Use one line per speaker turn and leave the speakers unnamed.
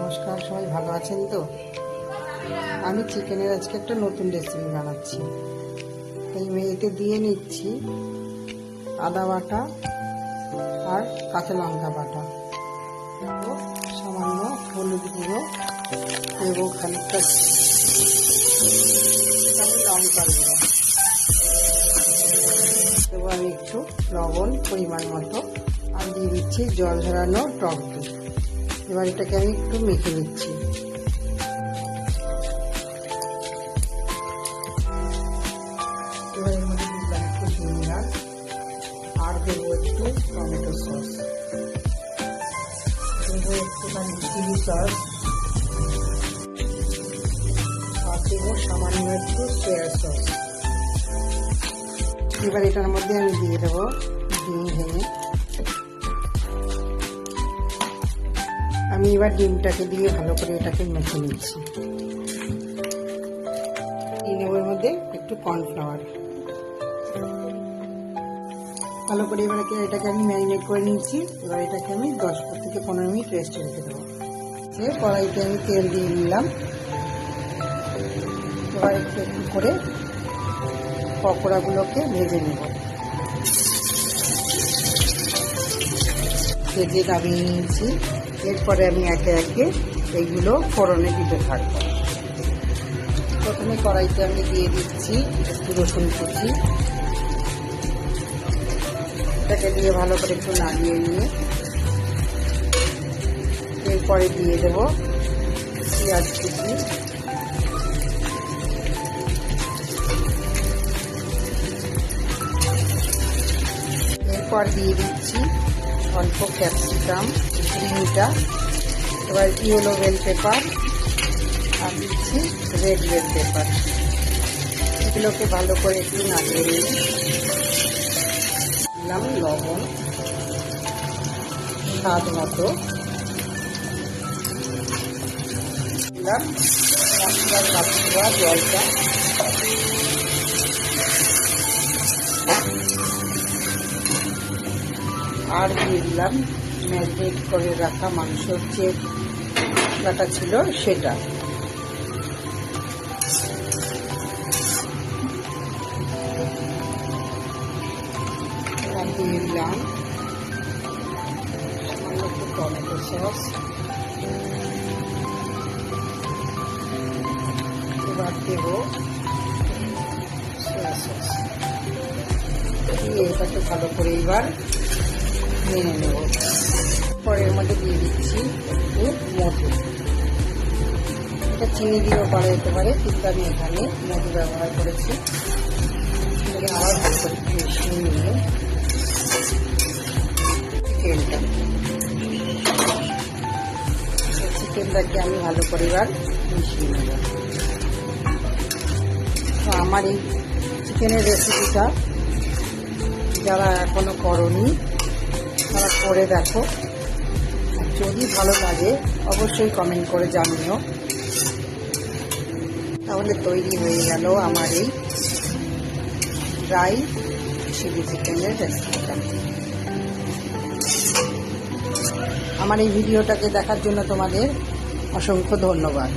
নমস্কার, সবাই ভালো আছেন তো? আমি চিকেনের আজকে একটা নতুন রেসিপি বানাচ্ছি। এই এতে দিয়ে নিচ্ছি আদা বাটা আর কাঁচা লঙ্কা বাটা, সামান্য হলুদ গুঁড়ো এবং খানিকটা লঙ্কার গুঁড়ো দেবো, আমি একটু লবণ পরিমাণ মতো, আর দিয়ে দিচ্ছি জল ঝরানো টক দই। এবার এটাকে আমি একটু মেখে নিচ্ছি। এবার এর মধ্যে দিলাম একটু ভিনেগার আর দেবো একটু টমেটো সস, দেবো একটুখানি চিলি সস, আর দেবো সামান্য একটু সয়া সস। এবার এটার মধ্যে আমি দিয়ে দেবো ডিম ভেঙে। আমি এবার ডিমটাকে দিয়ে ভালো করে এটাকে মেখে নিচ্ছি। এর মধ্যে একটু কর্নফ্লাওয়ার ভালো করে এটাকে আমি ম্যারিনেট করে নিচ্ছি। এবার এটাকে আমি 10 থেকে 15 মিনিট রেস্টে রেখে দেবো। কড়াইতে আমি তেল দিয়ে নিলাম। এবার একটু একটু করে পকোড়াগুলোকে ভেজে নেব। ভেজে নামিয়ে নিয়েছি। এরপরে আমি একে একে এইগুলো ফোড়নে দিতে থাকবো। প্রথমে কড়াইতে আমি দিয়ে দিচ্ছি একটু রসুন কুচি, এটাকে দিয়ে ভালো করে একটু নাড়িয়ে নিয়ে এরপরে দিয়ে দেব পেঁয়াজ কুচি, এরপর দিয়ে দিচ্ছি অল্প ক্যাপসিকাম গ্রিনটা, এবার ইয়েলো বেল পেপার আর দিচ্ছি রেড বেল পেপার। এগুলোকে ভালো করে একটু নাড়িয়ে নিয়ে দিলাম লবণ স্বাদ মতো, দিলাম মশলার কাঁচা জলটা, আর দিয়ে দিলাম ম্যারিনেট করে রাখা মাংসের যে মশলাটা ছিল সেটা। দিয়ে দিলাম সামান্য একটু টমেটো সস, এবার দেব সয়া সস দিয়ে এটাকে ভালো করে এবার মেনে নেব। পরের মধ্যে দিয়ে দিচ্ছি একটু মধু, এটা চিনি দিয়েও করা যেতে পারে, কিন্তু আমি এখানে মধু ব্যবহার করেছি। আবার ভালো করে মিশিয়ে নিয়ে চিকেনটাকে আমি ভালো করে এবার মিশিয়ে নেব। তো আমার এই চিকেনের রেসিপিটা যারা এখনো করনি তারা করে দেখো, যদি ভালো লাগে অবশ্যই কমেন্ট করে জানিও। তাহলে তৈরি হয়ে গেল আমার এই ড্রাই চিলি চিকেনের রেসিপিটা। আমার এই ভিডিওটাকে দেখার জন্য তোমাদের অসংখ্য ধন্যবাদ।